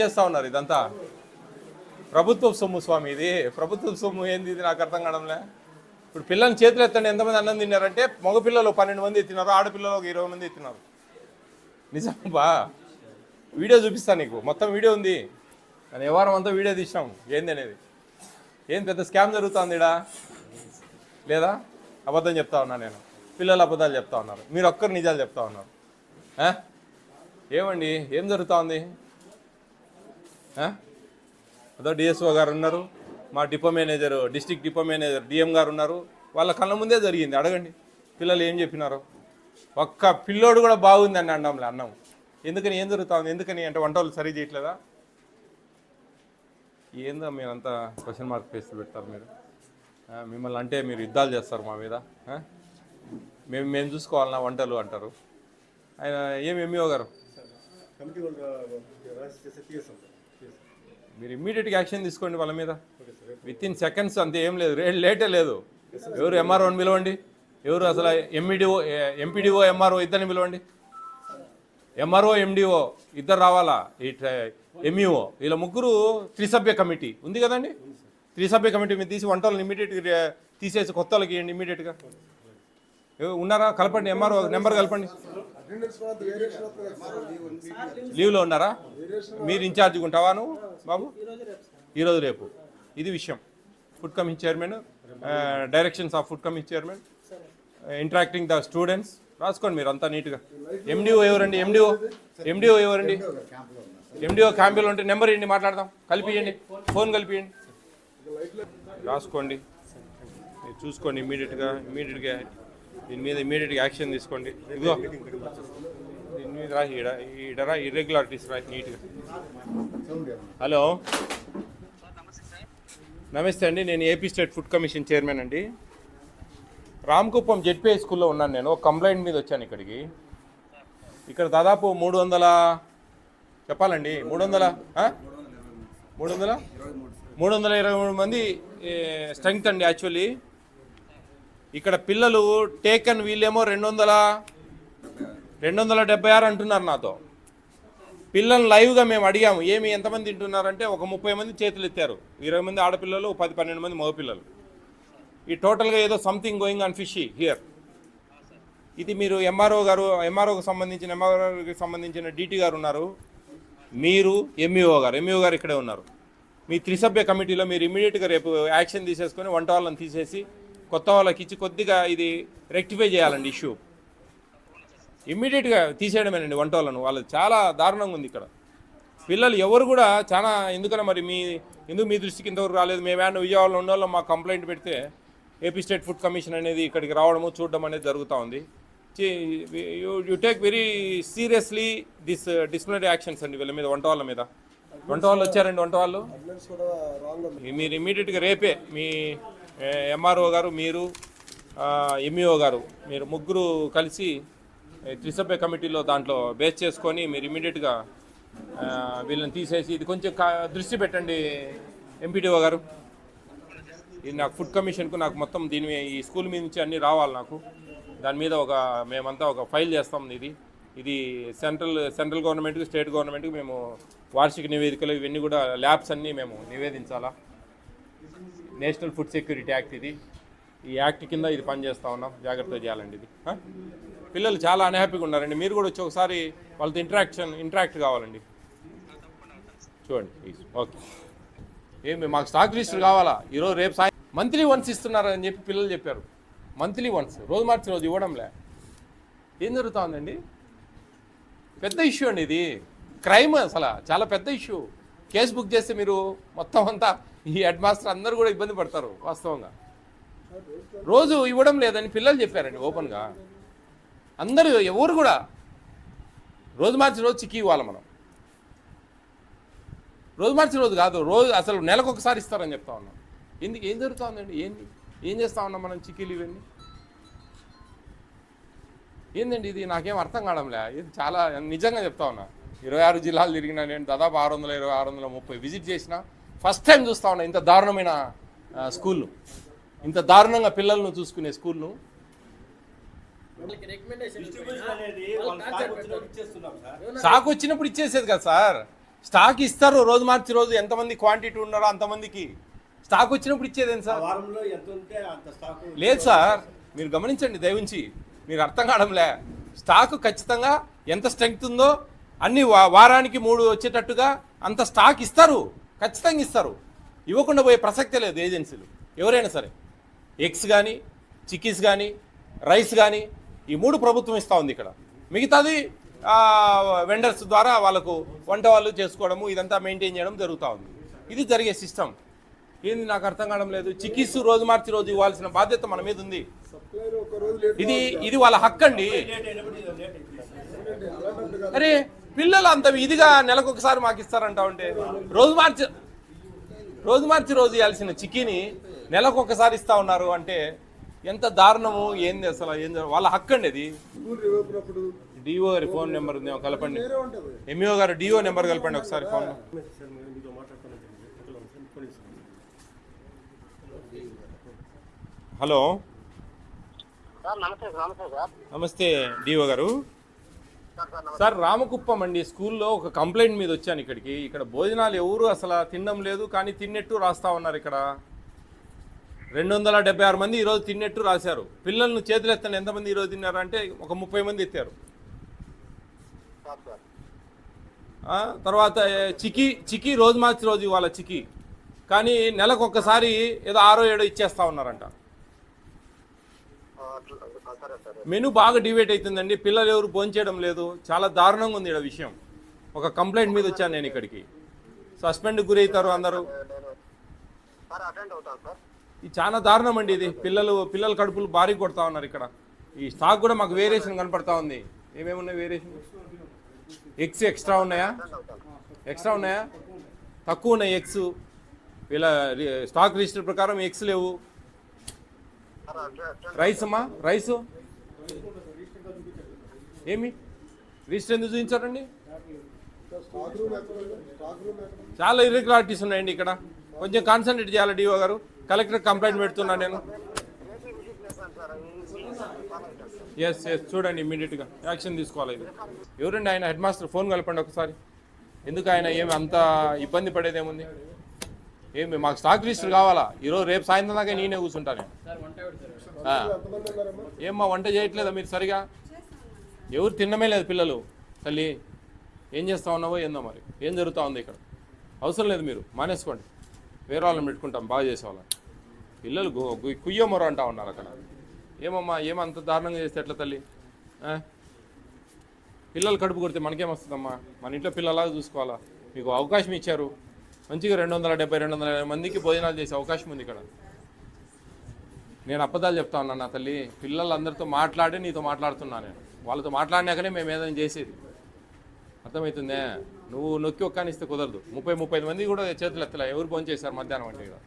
చేస్తా ఉన్నారు ఇదంతా ప్రభుత్వ సొమ్ము స్వామి. ఇది ప్రభుత్వ సొమ్ము ఏంది? ఇది నాకు అర్థం కావడంలే. ఇప్పుడు పిల్లల్ని చేతులు ఎత్తండి, ఎంతమంది అన్నం తిన్నారంటే మగపిల్లలు 12 మంది ఎత్తినారు, ఆడపిల్లలు ఒక 20 మంది ఎత్తినారు. నిజం బా, వీడియో చూపిస్తాను నీకు, మొత్తం వీడియో ఉంది. నేను ఏ వారం అంతా వీడియో తీసినాం ఏంది అనేది. ఏం పెద్ద స్కామ్ జరుగుతుంది ఇడా లేదా? అబద్ధం చెప్తా ఉన్నా నేను, పిల్లలు అబద్ధాలు చెప్తా ఉన్నారు, మీరు ఒక్కరు నిజాలు చెప్తా ఉన్నారు. ఏమండి ఏం జరుగుతూ ఉంది? అదో డిఎస్ఓ గారు ఉన్నారు, మా depot manager, district depot manager DM గారు ఉన్నారు. వాళ్ళ కళ్ళ ముందే జరిగింది. అడగండి పిల్లలు ఏం చెప్పినారో. ఒక్క పిల్లోడు కూడా బాగుంది అని అన్నాంలే అన్నం. ఎందుకని? ఏం జరుగుతుంది? ఎందుకని అంటే వంట వాళ్ళు సరి చేయట్లేదా? ఏందో మీరంతా క్వశ్చన్ మార్క్ ఫేస్ పెడతారు మీరు. మిమ్మల్ని అంటే మీరు యుద్ధాలు చేస్తారు మా మీద. మేము చూసుకోవాలన్నా వంటలు అంటారు. ఆయన ఏమి ఎంఈఓ గారు మీరు ఇమ్మీడియట్గా యాక్షన్ తీసుకోండి వాళ్ళ మీద. విత్ ఇన్ సెకండ్స్ అంతే, ఏం లేదు, లేటే లేదు. ఎవరు ఎంఆర్ఓని పిలవండి, ఎవరు అసలు ఎంపీడీఓ ఎంఆర్ఓ ఇద్దరిని పిలవండి. ఎంఆర్ఓ ఎండిఓ ఇద్దరు రావాలా. ఈ ఎంఈఓ వీళ్ళ ముగ్గురు త్రిసభ్య కమిటీ ఉంది కదండి. త్రిసభ్య కమిటీ మీద తీసి వంట వాళ్ళని ఇమ్మీడియట్గా తీసేసి కొత్త వాళ్ళకి ఇవ్వండి ఇమ్మీడియట్గా. ఉన్నారా? కలపండి, ఎంఆర్ఓ నెంబర్ కలపండి. లీవ్లో ఉన్నారా? మీరు ఇన్ఛార్జ్గా ఉంటావా నువ్వు బాబు? ఈరోజు రేపు ఇది విషయం. Food commission chairman, directions of food commission chairman, interacting the students. రాసుకోండి మీరు అంతా నీట్గా. ఎండిఓ ఎవరండి? ఎండిఓ ఎవరండి? ఎండిఓ క్యాంపులో ఉంటే నెంబర్ ఇవ్వండి, మాట్లాడదాం. కలిపియండి, ఫోన్ కలిపియండి, రాసుకోండి. మీరు చూసుకోండి ఇమ్మీడియట్గా దీని మీద ఇమ్మీడియట్గా యాక్షన్ తీసుకోండి. ఇదిగో దీని మీద రా, ఈడరా ఇర్రెగ్యులారిటీస్ రా నీట్గా. హలో, నమస్తే అండి, నేను AP state food commission chairman అండి. రామకుప్పం జెడ్పీఐ స్కూల్లో ఉన్నాను నేను. ఒక కంప్లైంట్ మీద వచ్చాను ఇక్కడికి. ఇక్కడ దాదాపు 300 చెప్పాలండి 323 మంది స్ట్రెంగ్త్ అండి యాక్చువల్లీ. ఇక్కడ పిల్లలు టేకన్ వీళ్ళేమో 276 అంటున్నారు నాతో. పిల్లల్ని లైవ్గా మేము అడిగాము, ఏమి ఎంతమంది తింటున్నారంటే ఒక 30 మంది చేతులు ఎత్తారు. 20 మంది ఆడపిల్లలు, 10-12 మంది మగపిల్లలు. ఈ టోటల్గా ఏదో something going on fishy here. ఇది మీరు ఎంఆర్ఓకి సంబంధించిన డీటీ గారు ఉన్నారు, మీరు ఎంఈఓ గారు ఇక్కడే ఉన్నారు. మీ త్రిసభ్య కమిటీలో మీరు ఇమ్మీడియట్గా రేపు యాక్షన్ తీసేసుకొని వంట వాళ్ళని తీసేసి కొత్త వాళ్ళకి ఇచ్చి కొద్దిగా ఇది రెక్టిఫై చేయాలండి ఇష్యూ. ఇమ్మీడియట్గా తీసేయడమేనండి వంట వాళ్ళను. వాళ్ళు చాలా దారుణంగా ఉంది ఇక్కడ. పిల్లలు ఎవరు కూడా చాలా, ఎందుకన్నా మరి ఎందుకు మీ దృష్టికి ఇంతవరకు రాలేదు? మేమేమన్నా విజయవాడలో ఉన్న వాళ్ళు మాకు కంప్లైంట్ పెడితే ఏపీ స్టేట్ ఫుడ్ కమిషన్ అనేది ఇక్కడికి రావడము చూడడం అనేది జరుగుతూ ఉంది. You take very seriously this disciplinary actions అండి వీళ్ళ మీద, వంట వాళ్ళు వచ్చారండి. వంట వాళ్ళు మీరు ఇమ్మీడియట్గా రేపే మీ ఎంఆర్ఓ గారు, మీరు ఎంఈఓ గారు, మీరు ముగ్గురు కలిసి త్రిసభ్య కమిటీలో దాంట్లో బేస్ చేసుకొని మీరు ఇమ్మీడియట్గా వీళ్ళని తీసేసి ఇది కొంచెం దృష్టి పెట్టండి ఎంపీడీఓ గారు. ఇది నాకు ఫుడ్ కమిషన్కు నాకు మొత్తం ఈ స్కూల్ మీద నుంచి అన్నీ రావాలి నాకు. దాని మీద మేమంతా ఒక ఫైల్ చేస్తాం. ఇది సెంట్రల్ గవర్నమెంట్కి, స్టేట్ గవర్నమెంట్కి మేము వార్షిక నివేదికలు ఇవన్నీ కూడా ల్యాబ్స్ అన్నీ మేము నివేదించాలా. నేషనల్ ఫుడ్ సెక్యూరిటీ యాక్ట్ ఇది. ఈ యాక్ట్ కింద ఇది పనిచేస్తూ ఉన్నాం, జాగ్రత్తగా చేయాలండి ఇది. పిల్లలు చాలా అన్హ్యాపీగా ఉన్నారండి. మీరు కూడా వచ్చి ఒకసారి వాళ్ళతో ఇంటరాక్ట్ కావాలండి. చూడండి ప్లీజ్. ఓకే, ఏమి మాకు స్టాక్ లిస్టులు కావాలా? ఈరోజు రేపు మంత్లీ వన్స్ ఇస్తున్నారని చెప్పి పిల్లలు చెప్పారు. మంత్లీ వన్స్, రోజు మార్చి రోజు ఇవ్వడంలే. ఏం జరుగుతుందండి? పెద్ద ఇష్యూ అండి ఇది. క్రైమ్ అసలు చాలా పెద్ద ఇష్యూ. కేసు బుక్ చేస్తే మీరు మొత్తం అంతా ఈ హెడ్ మాస్టర్ అందరూ కూడా ఇబ్బంది పడతారు వాస్తవంగా. రోజు ఇవ్వడం లేదని పిల్లలు చెప్పారండి ఓపెన్గా. అందరూ ఎవరు కూడా రోజు మార్చి రోజు చిక్కి ఇవ్వాలి మనం. రోజు మార్చి రోజు కాదు, రోజు అసలు నెలకు ఒకసారి ఇస్తారని చెప్తా ఉన్నాం. ఏం జరుగుతూ ఉందండి? ఏం చేస్తూ ఉన్నాం మనం? చిక్కీలు ఇవన్నీ ఏందండి? ఇది నాకేం అర్థం కావడంలే. ఇది చాలా నిజంగా చెప్తా ఉన్నా. 26 జిల్లాలు తిరిగినా నేను, దాదాపు 620, 630 విజిట్ చేసిన. ఫస్ట్ టైం చూస్తూ ఉన్నా ఇంత దారుణమైన స్కూల్ను, ఇంత దారుణంగా పిల్లలను చూసుకునే స్కూల్ను. సాకు వచ్చినప్పుడు ఇచ్చేసేది కదా సార్. స్టాక్ ఇస్తారు రోజు మార్చి రోజు ఎంతమంది క్వాంటిటీ ఉన్నారో అంతమందికి స్టాక్ వచ్చినప్పుడు ఇచ్చేదేం సార్? లేదు సార్, మీరు గమనించండి దయవుంచి, మీరు అర్థం కావడంలే. స్టాక్ ఖచ్చితంగా ఎంత స్ట్రెంగ్త్ ఉందో అన్ని వారానికి 3 వచ్చేటట్టుగా అంత స్టాక్ ఇస్తారు, ఖచ్చితంగా ఇస్తారు. ఇవ్వకుండా పోయే ప్రసక్తే లేదు ఏజెన్సీలు ఎవరైనా సరే. ఎగ్స్ కానీ, చిక్కీస్ కానీ, రైస్ కానీ ఈ 3 ప్రభుత్వం ఇస్తూ ఉంది. ఇక్కడ మిగతాది వెండర్స్ ద్వారా వాళ్ళకు వంట వాళ్ళు చేసుకోవడము ఇదంతా మెయింటైన్ చేయడం జరుగుతూ ఉంది. ఇది జరిగే సిస్టమ్. ఏంది నాకు అర్థం కావడం లేదు. చిక్కీస్ రోజు మార్చి రోజు ఇవ్వాల్సిన బాధ్యత మన మీద ఉంది. ఇది వాళ్ళ హక్కు అండి. అరే పిల్లలు అంత ఇదిగా నెలకొకసారి మాకు ఇస్తారంటా ఉంటే రోజు మార్చి రోజు ఇవ్వాల్సిన చిక్కీని నెలకొకసారి ఇస్తా ఉన్నారు అంటే ఎంత దారుణము. ఏంది అసలు వాళ్ళ హక్కు అండి అది. డిఓ గారి ఫోన్ నెంబర్ ఉంది, కలపండి. ఎంఈఓ గారు డిఓ నెంబర్ కలపండి ఒకసారి ఫోన్. హలో నమస్తే డిఓ గారు. సార్ రామకుప్పం అండి స్కూల్లో ఒక కంప్లైంట్ మీద వచ్చాను ఇక్కడికి. ఇక్కడ భోజనాలు ఎవరు అసలు తినడం లేదు, కానీ తిన్నట్టు రాస్తా ఉన్నారు. ఇక్కడ 276 మంది ఈరోజు తిన్నట్టు రాశారు. పిల్లలను చేతులు ఎత్తండి ఎంతమంది ఈరోజు తిన్నారు అంటే ఒక 30 మంది ఎత్తారు. తర్వాత చికి రోజు మార్చి రోజు ఇవాళ చికి, కానీ నెలకు ఒక్కసారి ఏదో 6 7 ఇచ్చేస్తా ఉన్నారంట. మెనూ బాగా డివేట్ అవుతుందండి. పిల్లలు ఎవరు భోంచేయడం లేదు. చాలా దారుణంగా ఉంది ఇక్కడ విషయం. ఒక కంప్లైంట్ మీద వచ్చాను నేను ఇక్కడికి. సస్పెండ్ గురవుతారు అందరూ. ఇది చాలా దారుణం అండి. ఇది పిల్లల కడుపులు భారీ కొడతా ఉన్నారు ఇక్కడ. ఈ స్టాక్ కూడా మాకు వేరియేషన్ కనపడతా ఉంది. ఏమేమి ఉన్నాయి వేరియేషన్? ఎగ్స్ ఎక్స్ట్రా ఉన్నాయా? తక్కువ ఉన్నాయి ఎగ్స్. వీళ్ళ స్టాక్ రిజిస్టర్ ప్రకారం ఎగ్స్ లేవు. రైస్ అమ్మా, రైసు ఏమి రిజిస్టర్ ఎందుకు చూపించారండి? చాలా ఇర్రెగ్యులారిటీస్ ఉన్నాయండి ఇక్కడ. కొంచెం కాన్సన్ట్రేట్ చేయాలి డిఓ గారు. కలెక్టర్ కంప్లైంట్ పెడుతున్నాను నేను. ఎస్ చూడండి, ఇమ్మీడియట్గా యాక్షన్ తీసుకోవాలి. ఇది ఎవరండి ఆయన? హెడ్ మాస్టర్ ఫోన్ కలపండి ఒకసారి. ఎందుకు ఆయన ఏమి అంత ఇబ్బంది పడేదేముంది? ఏమి మాకు స్టాక్ రిజిస్టర్ కావాలా? ఈరోజు రేపు సాయంత్రం దాకా నేనే కూర్చుంటాను. ఏమ్మా వంట చేయట్లేదా మీరు సరిగా? ఎవరు తినమే లేదు పిల్లలు. తల్లి ఏం చేస్తా ఉన్నావో ఏందో మరి. ఏం జరుగుతూ ఉంది ఇక్కడ? అవసరం లేదు, మీరు మానేసుకోండి. వేరే వాళ్ళని పెట్టుకుంటాం బాగా చేసేవాళ్ళని. పిల్లలు కుయ్యమొర అంటా ఉన్నారు అక్కడ. ఏమమ్మా ఏమంత దారుణంగా చేస్తే ఎట్లా తల్లి? పిల్లలు కడుపు కొడితే మనకేమొస్తుందమ్మా? మన ఇంట్లో పిల్లలాగా చూసుకోవాలా? మీకు అవకాశం ఇచ్చారు. మంచిగా 270 మందికి భోజనాలు చేసే అవకాశం ఉంది ఇక్కడ. నేను అబద్ధాలు చెప్తా ఉన్నాను నా తల్లి. పిల్లలందరితో మాట్లాడి నీతో మాట్లాడుతున్నా నేను. వాళ్ళతో మాట్లాడినాకనే మేము ఏదైనా చేసేది. అర్థమవుతుందే? నువ్వు నొక్కి ఒక్కానిస్తే కుదరదు. 30-35 మంది కూడా చేతులు ఎత్తలే. ఎవరు భోజనం చేశారు మధ్యాహ్నం అంటే? ఇక్కడ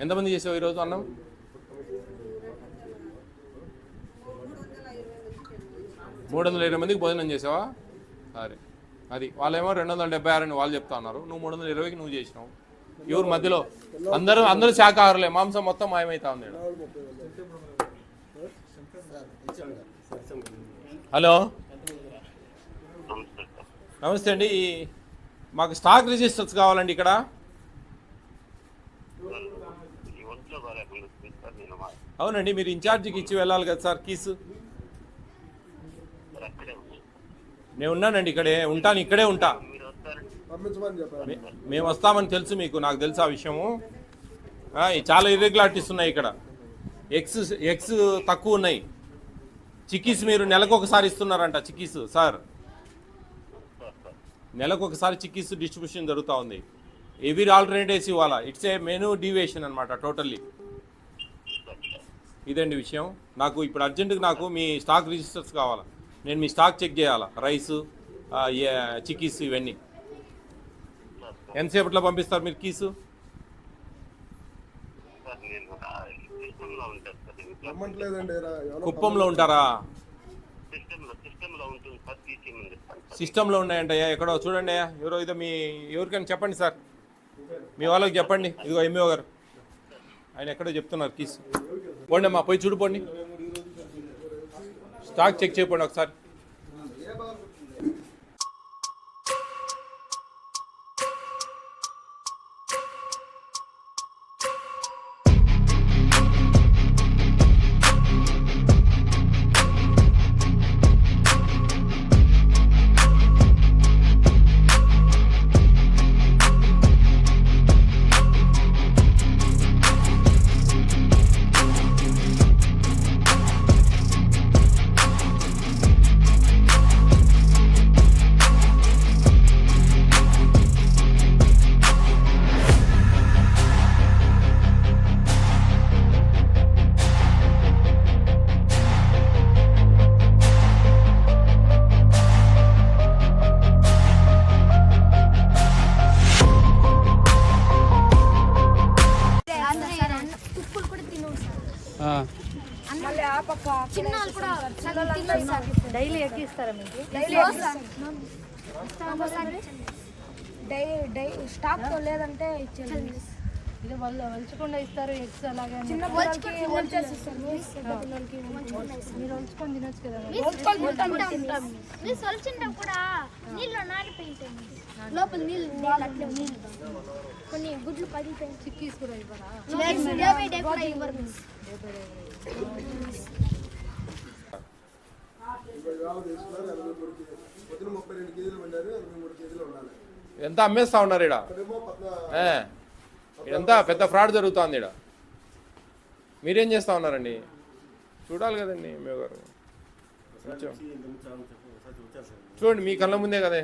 ఎంతమంది చేసావు ఈరోజు అన్నం? 320 మందికి భోజనం చేసావా? సరే, అది వాళ్ళేమో 276 అని వాళ్ళు చెప్తా ఉన్నారు. నువ్వు 320కి నువ్వు చేసినావు. ఎవరు మధ్యలో? అందరూ శాకాహారులే. మాంసం మొత్తం మాయమవుతా ఉంది. హలో నమస్తే అండి. మాకు స్టాక్ రిజిస్టర్స్ కావాలండి ఇక్కడ. అవునండి, మీరు ఇన్ఛార్జికి ఇచ్చి వెళ్ళాలి కదా సార్ కీస్. నేను ఉన్నానండి, ఇక్కడే ఉంటా. మేము వస్తామని తెలుసు మీకు, నాకు తెలుసు ఆ విషయము. చాలా ఇర్రెగ్యులారిటీస్ ఉన్నాయి ఇక్కడ. ఎగ్స్ తక్కువ ఉన్నాయి. చిక్కీస్ మీరు నెలకు ఒకసారి ఇస్తున్నారంట. చిక్కీస్ సార్ నెలకు ఒకసారి చిక్కీస్ డిస్ట్రిబ్యూషన్ జరుగుతూ ఉంది. ఎవరీ ఆల్టర్నేటివ్స్ ఇవ్వాలా. ఇట్స్ ఏ మెనూ డివియేషన్ అనమాట టోటల్లీ. ఇదండి విషయం. నాకు ఇప్పుడు అర్జెంటుగా నాకు మీ స్టాక్ రిజిస్టర్స్ కావాలా. నేను మీ స్టాక్ చెక్ చేయాలా. రైసు, చిక్కీస్ ఇవన్నీ. ఎంతసేపట్లో పంపిస్తారు మీరు కీసు? కుప్పంలో ఉంటారా? సిస్టంలో ఉన్నాయంటయ్యా ఎక్కడో చూడండి. ఎవరో ఇదో ఎవరికైనా చెప్పండి సార్, మీ వాళ్ళకి చెప్పండి. ఇదిగో ఎంఈఓ గారు ఆయన ఎక్కడో చెప్తున్నారు కీసు. పోండి అమ్మా, పోయి చూడిపోండి. స్టాక్ చెక్ చేయకండి ఒకసారి. చిన్నలు కూడా డైలీ ఎక్కిస్తారా మీకు? స్టాక్ లేదంటే ఇచ్చేది. ఇక వాళ్ళు వలుచుకుండా ఇస్తారు ఎగ్స్ అలాగే. చిన్న పిల్లలకి వల్చేసి ఇస్తారు, పెద్ద పిల్లలకి మీరు వలుచుకొని తినొచ్చు కదా. సొలిచింటాం కూడా నీళ్ళు నానిపోయింటాయి, లోపల నీళ్ళు అట్లే నీళ్ళు కొన్ని గుడ్లు పగిలిపోయి. చిక్కీస్ కూడా ఇవ్వరా? ఎంత అమ్మేస్తా ఉన్నారు ఇక్కడ? ఇదంతా పెద్ద ఫ్రాడ్ జరుగుతుంది ఇక్కడ. మీరేం చేస్తా ఉన్నారండి? చూడాలి కదండి మేము గారు. చూడండి మీ కళ్ళ ముందే కదే.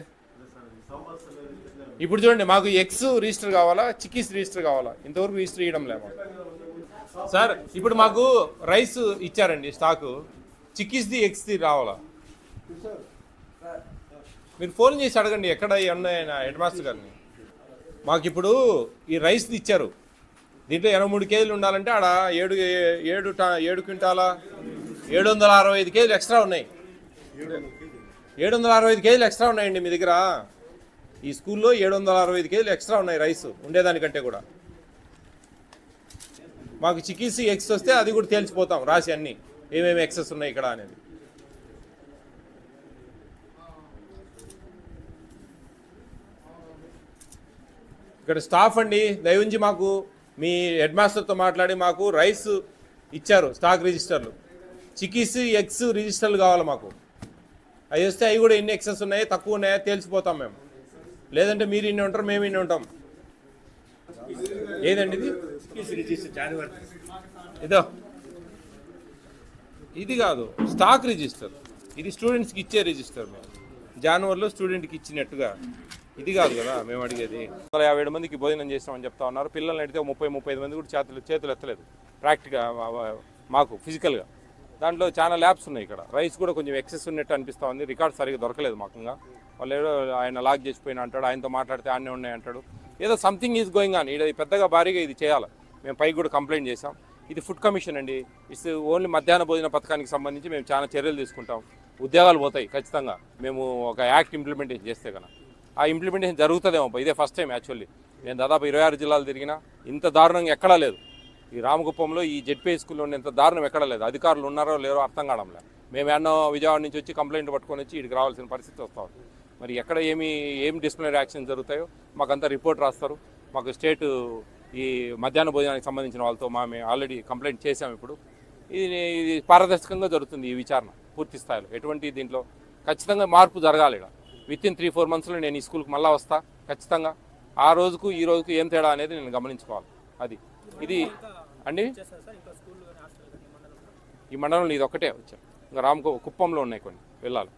ఇప్పుడు చూడండి, మాకు ఎగ్స్ రిజిస్టర్ కావాలా, చిక్కీస్ రిజిస్టర్ కావాలా? ఇంతవరకు రిజిస్టర్ చేయడం లేదు సార్. ఇప్పుడు మాకు రైస్ ఇచ్చారండి స్టాకు, చిక్కీస్ది ఎగ్స్ది రావాలా? మీరు ఫోన్ చేసి అడగండి ఎక్కడ ఉన్నాయన్న హెడ్ మాస్టర్ గారిని. మాకు ఇప్పుడు ఈ రైస్ది ఇచ్చారు, దీంట్లో 83 కేజీలు ఉండాలంటే ఆడ 7 క్వింటాల 765 కేజీలు ఎక్స్ట్రా ఉన్నాయి. 765 కేజీలు ఎక్స్ట్రా ఉన్నాయండి మీ దగ్గర. ఈ స్కూల్లో 765 కేజీలు ఎక్స్ట్రా ఉన్నాయి రైస్ ఉండేదానికంటే కూడా. మాకు చిక్కీస్ ఎగ్స్ వస్తే అది కూడా తేల్చిపోతాం రాసి అన్నీ ఏమేమి ఎక్సెస్ ఉన్నాయి ఇక్కడ అనేది. ఇక్కడ స్టాఫ్ అండి దయవుంచి మాకు మీ హెడ్ మాస్టర్తో మాట్లాడి మాకు రైస్ ఇచ్చారు, స్టాక్ రిజిస్టర్లు, చిక్కీస్ ఎగ్స్ రిజిస్టర్లు కావాలి మాకు. అవి వస్తే అవి కూడా ఎన్ని ఎక్సెస్ ఉన్నాయో తక్కువ ఉన్నాయో తేల్చిపోతాం మేము. లేదంటే మీరు ఇన్ని ఉంటారు, మేము ఇన్ని ఉంటాం. ఏదండి ఇది? ఇదో ఇది కాదు స్టాక్ రిజిస్టర్, ఇది స్టూడెంట్స్కి ఇచ్చే రిజిస్టర్. మేము జనవరిలో స్టూడెంట్కి ఇచ్చినట్టుగా ఇది కాదు కదా మేము అడిగేది. 157 మందికి భోజనం చేస్తామని చెప్తా ఉన్నారు. పిల్లల్ని అడిగితే 30-35 మంది కూడా చేతులు ఎత్తలేదు ప్రాక్టికల్ మాకు ఫిజికల్గా. దాంట్లో చాలా ల్యాబ్స్ ఉన్నాయి. ఇక్కడ రైస్ కూడా కొంచెం ఎక్సెస్ ఉన్నట్టు అనిపిస్తూ ఉంది. రికార్డ్ సరిగ్గా దొరకలేదు మాకుగా. వాళ్ళు ఏదో ఆయన లాక్ చేసిపోయిన అంటాడు, ఆయనతో మాట్లాడితే ఆనే ఉన్నాయి అంటాడు. ఏదో సంథింగ్ ఈజ్ గోయింగ్ ఆన్. ఇది పెద్దగా భారీగా ఇది చేయాలి. మేము పైకి కూడా కంప్లైంట్ చేసాం. ఇది ఫుడ్ కమిషన్ అండి. ఇట్స్ ఓన్లీ మధ్యాహ్న భోజన పథకానికి సంబంధించి మేము చాలా చర్యలు తీసుకుంటాం. ఉద్యోగాలు పోతాయి ఖచ్చితంగా మేము ఒక యాక్ట్ ఇంప్లిమెంటేషన్ చేస్తే కనుక. ఆ ఇంప్లిమెంటేషన్ జరుగుతుందేమో. ఇదే ఫస్ట్ టైం యాక్చువల్లీ. నేను దాదాపు 26 జిల్లాలు తిరిగినా ఇంత దారుణంగా ఎక్కడా లేదు. ఈ రామకుప్పంలో ఈ జెడ్పీఐ స్కూల్లో ఇంత దారుణం ఎక్కడా లేదు. అధికారులు ఉన్నారో లేరో అర్థం కావడం లేదు. మేము ఎన్నో విజయవాడ నుంచి వచ్చి కంప్లైంట్ పట్టుకొని వచ్చి ఇక్కడికి రావాల్సిన పరిస్థితి వస్తాం. మరి ఎక్కడ ఏం డిసిప్లినరీ యాక్షన్ జరుగుతాయో మాకంతా రిపోర్ట్ రాస్తారు. మాకు స్టేట్ ఈ మధ్యాహ్న భోజనానికి సంబంధించిన వాళ్ళతో మేము ఆల్రెడీ కంప్లైంట్ చేసాం. ఇప్పుడు ఇది పారదర్శకంగా జరుగుతుంది ఈ విచారణ పూర్తి స్థాయిలో. ఎటువంటి దీంట్లో ఖచ్చితంగా మార్పు జరగాలి. ఇక్కడ వితిన్ 3-4 మంత్స్లో నేను ఈ స్కూల్కి మళ్ళీ వస్తా ఖచ్చితంగా. ఆ రోజుకు ఈ రోజుకు ఏం తేడా అనేది నేను గమనించుకోవాలి. ఇది అండి ఈ మండలంలో ఇది ఒక్కటే వచ్చాను. ఇంకా కుప్పంలో ఉన్నాయి, కొన్ని వెళ్ళాలి,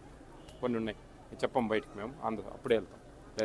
కొన్ని ఉన్నాయి చెప్పం బయటికి. మేము అప్పుడే వెళ్తాం.